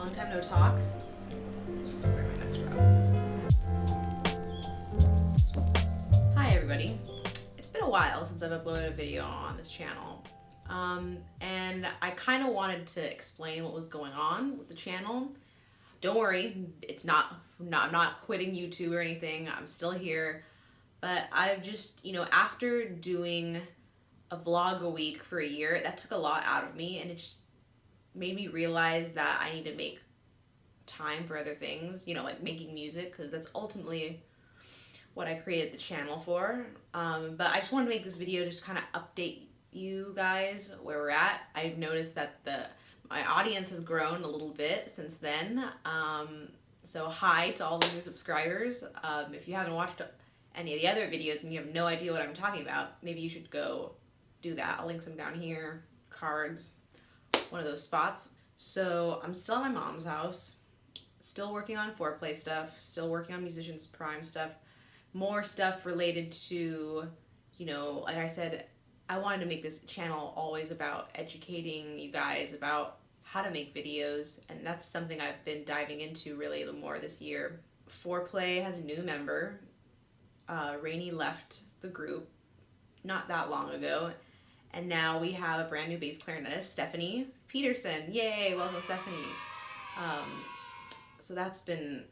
Long time no talk. Just to wear my next robe. Hi everybody. It's been a while since I've uploaded a video on this channel. And I kind of wanted to explain what was going on with the channel. Don't worry, I'm not quitting YouTube or anything. I'm still here. But I've just, after doing a vlog a week for a year, that took a lot out of me, and it just made me realize that I need to make time for other things, like making music, because that's ultimately what I created the channel for. But I just wanted to make this video just kind of update you guys where we're at. I've noticed that my audience has grown a little bit since then. So hi to all the new subscribers. If you haven't watched any of the other videos and you have no idea what I'm talking about, maybe you should go do that. I'll link some down here, cards, one of those spots. So I'm still at my mom's house, still working on foreplay stuff, still working on Musicians Prime stuff, more stuff related to, like I said, I wanted to make this channel always about educating you guys about how to make videos, and that's something I've been diving into really more this year. Foreplay has a new member. Rainey left the group not that long ago, and now we have a brand new bass clarinetist, Stephanie Peterson. Yay, welcome Stephanie. So that's been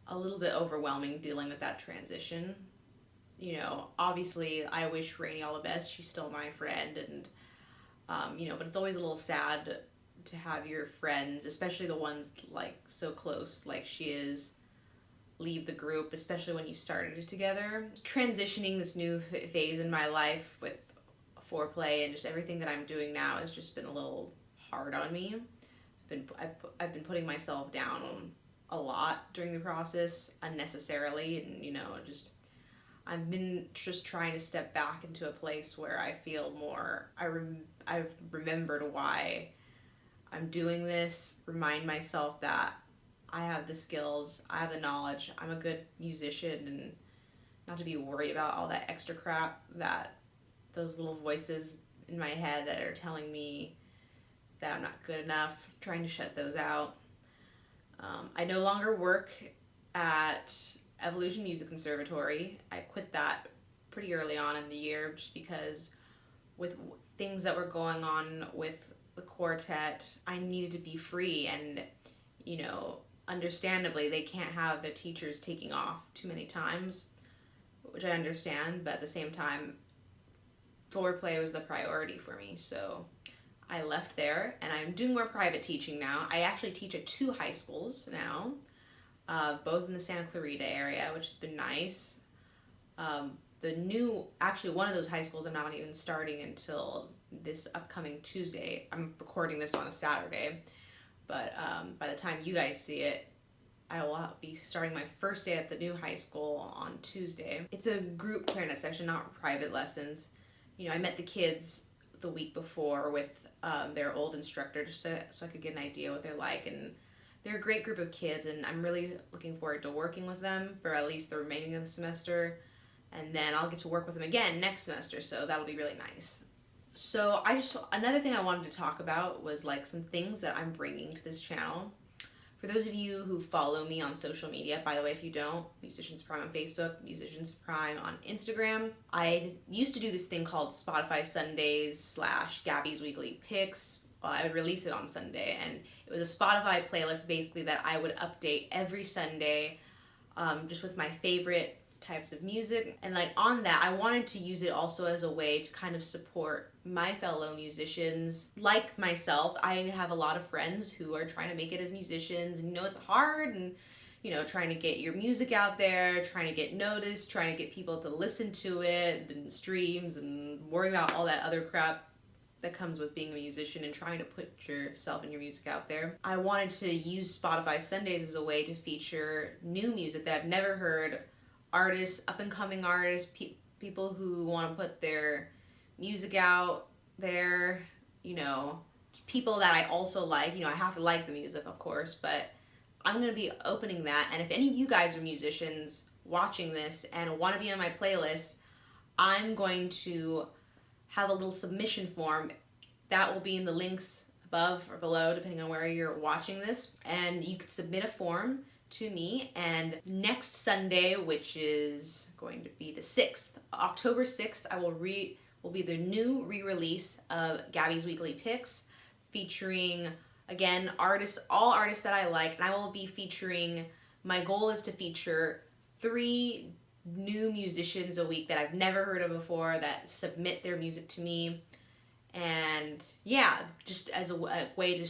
a little bit overwhelming dealing with that transition. Obviously I wish Rainey all the best. She's still my friend, and but it's always a little sad to have your friends, especially the ones like so close like she is, leave the group, especially when you started it together. Transitioning this new phase in my life with foreplay and just everything that I'm doing now has just been a little hard on me. I've been putting myself down a lot during the process unnecessarily, and I've been just trying to step back into a place where I feel more, I've remembered why I'm doing this, remind myself that I have the skills, I have the knowledge, I'm a good musician, and not to be worried about all that extra crap, that those little voices in my head that are telling me that I'm not good enough, trying to shut those out. I no longer work at Evolution Music Conservatory. I quit that pretty early on in the year just because with things that were going on with the quartet, I needed to be free, and understandably they can't have their teachers taking off too many times, which I understand, but at the same time foreplay was the priority for me, so I left there, and I'm doing more private teaching now. I actually teach at 2 high schools now, both in the Santa Clarita area, which has been nice. Actually one of those high schools I'm not even starting until this upcoming Tuesday. I'm recording this on a Saturday, but by the time you guys see it, I will be starting my first day at the new high school on Tuesday. It's a group clarinet session, not private lessons. I met the kids the week before with their old instructor just so I could get an idea what they're like, and they're a great group of kids, and I'm really looking forward to working with them for at least the remaining of the semester, and then I'll get to work with them again next semester, so that'll be really nice. So another thing I wanted to talk about was like some things that I'm bringing to this channel. For those of you who follow me on social media, by the way, if you don't, Musicians Prime on Facebook, Musicians Prime on Instagram. I used to do this thing called Spotify Sundays / Gaby's Weekly Picks. Well, I would release it on Sunday, and it was a Spotify playlist basically that I would update every Sunday, just with my favorite types of music. And like on that, I wanted to use it also as a way to kind of support my fellow musicians like myself. I have a lot of friends who are trying to make it as musicians, and it's hard, and trying to get your music out there, trying to get noticed, trying to get people to listen to it, and streams, and worrying about all that other crap that comes with being a musician and trying to put yourself and your music out there. I wanted to use Spotify Sundays as a way to feature new music that I've never heard, artists, up-and-coming artists, people who want to put their music out there, people that I also like. I have to like the music, of course, but I'm going to be opening that, and if any of you guys are musicians watching this and want to be on my playlist, I'm going to have a little submission form that will be in the links above or below, depending on where you're watching this, and you can submit a form to me. And next Sunday, which is going to be the 6th, October 6th, will be the new re-release of Gaby's Weekly Picks, featuring, again, all artists that I like, and I will be featuring, my goal is to feature 3 new musicians a week that I've never heard of before that submit their music to me. And yeah, just as a way to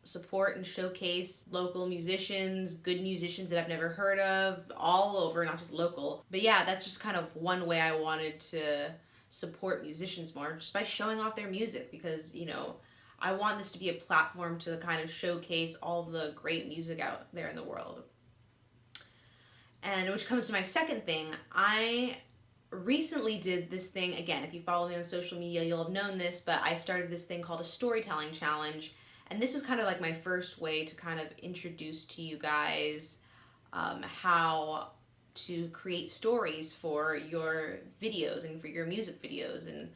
support and showcase local musicians, good musicians that I've never heard of, all over, not just local. But yeah, that's just kind of one way I wanted to support musicians more, just by showing off their music, because, you know, I want this to be a platform to kind of showcase all the great music out there in the world. And which comes to my second thing, I recently did this thing, again, if you follow me on social media, you'll have known this, but I started this thing called a storytelling challenge. And this was kind of like my first way to kind of introduce to you guys how to create stories for your videos and for your music videos, and,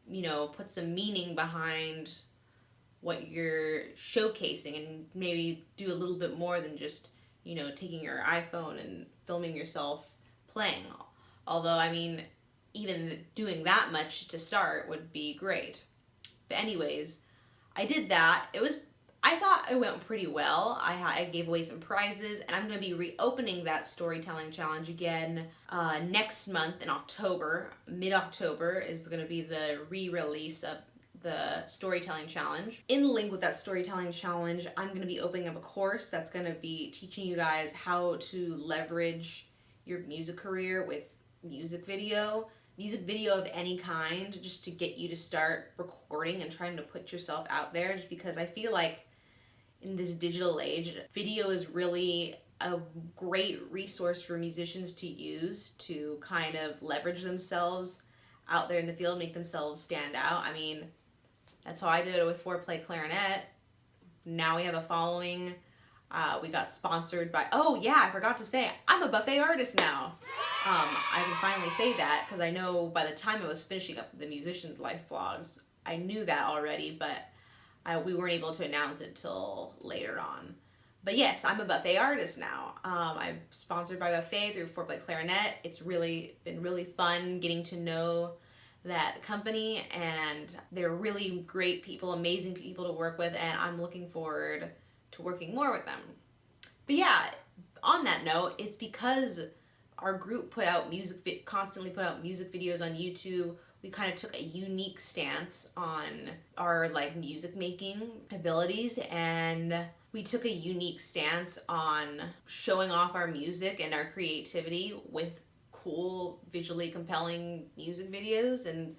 you know, put some meaning behind what you're showcasing, and maybe do a little bit more than just, you know, taking your iPhone and filming yourself playing. Although, I mean, even doing that much to start would be great. But anyways, I did that. I thought it went pretty well. I gave away some prizes, and I'm going to be reopening that storytelling challenge again next month in October. Mid-October is going to be the re-release of the storytelling challenge. In link with that storytelling challenge, I'm going to be opening up a course that's going to be teaching you guys how to leverage your music career with music video of any kind, just to get you to start recording and trying to put yourself out there, just because I feel like in this digital age, video is really a great resource for musicians to use to kind of leverage themselves out there in the field, make themselves stand out. I mean, that's how I did it with Foreplay Clarinet. Now we have a following. We got sponsored by, oh yeah, I forgot to say, I'm a buffet artist now. I can finally say that, because I know by the time I was finishing up the Musician's Life vlogs, I knew that already, but we weren't able to announce it till later on. But yes, I'm a buffet artist now. I'm sponsored by Buffet through Foreplay Clarinet. It's been really fun getting to know that company, and they're really great people, amazing people to work with, and I'm looking forward to working more with them. But yeah, on that note, it's because our group constantly put out music videos on YouTube. We kind of took a unique stance on our music making abilities, and we took a unique stance on showing off our music and our creativity with cool, visually compelling music videos, and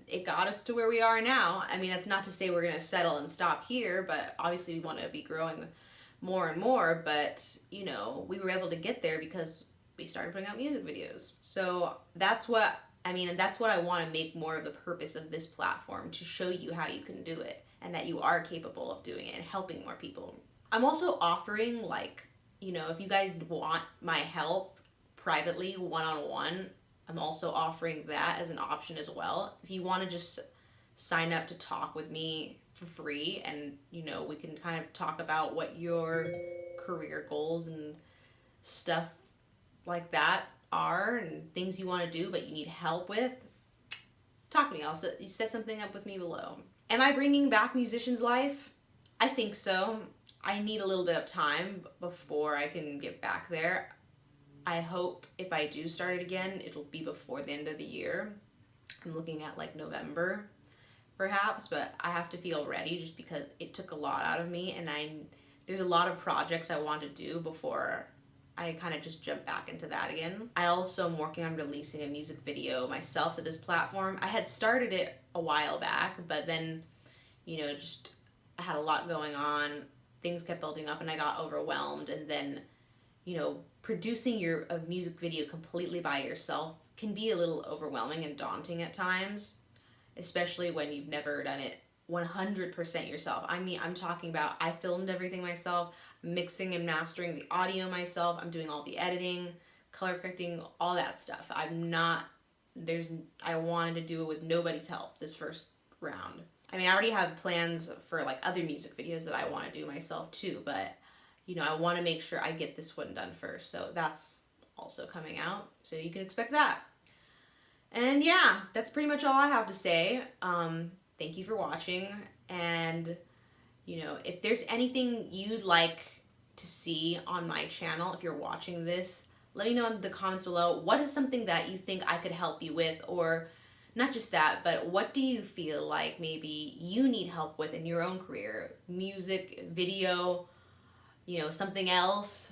it got us to where we are now. I mean, that's not to say we're going to settle and stop here, but obviously we want to be growing more and more, but, you know, we were able to get there because we started putting out music videos. So that's what I want to make more of the purpose of this platform, to show you how you can do it, and that you are capable of doing it and helping more people. I'm also offering, if you guys want my help privately, one-on-one, I'm also offering that as an option as well. If you want to just sign up to talk with me for free, and, we can kind of talk about what your career goals and stuff like that are, and things you want to do but you need help with, talk to me. You set something up with me below. Am I bringing back Musician's Life? I think so. I need a little bit of time before I can get back there. I hope if I do start it again, it'll be before the end of the year. I'm looking at November perhaps, but I have to feel ready, just because it took a lot out of me, and there's a lot of projects I want to do before I kind of just jump back into that again. I also am working on releasing a music video myself to this platform. I had started it a while back, but then, just I had a lot going on. Things kept building up and I got overwhelmed. And then, producing a music video completely by yourself can be a little overwhelming and daunting at times, especially when you've never done it 100% yourself. I mean, I'm talking about, I filmed everything myself, mixing and mastering the audio myself, I'm doing all the editing, color correcting, all that stuff. I wanted to do it with nobody's help this first round. I mean, I already have plans for like other music videos that I want to do myself too, but you know, I want to make sure I get this one done first. So that's also coming out. So you can expect that. And yeah, that's pretty much all I have to say. Thank you for watching. And, you know, if there's anything you'd like to see on my channel, if you're watching this, let me know in the comments below. What is something that you think I could help you with? Or not just that, but what do you feel like maybe you need help with in your own career? Music, video, you know, something else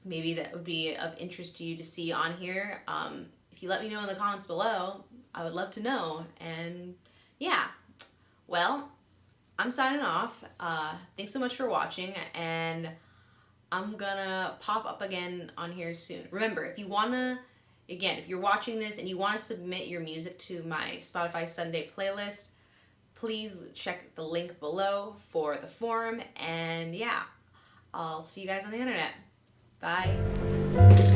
maybe that would be of interest to you to see on here. If you let me know in the comments below, I would love to know. And yeah, well, I'm signing off. Thanks so much for watching, and I'm gonna pop up again on here soon. Remember, if you wanna, again, if you're watching this and you wanna submit your music to my Spotify Sunday playlist, please check the link below for the forum. And yeah, I'll see you guys on the internet. Bye.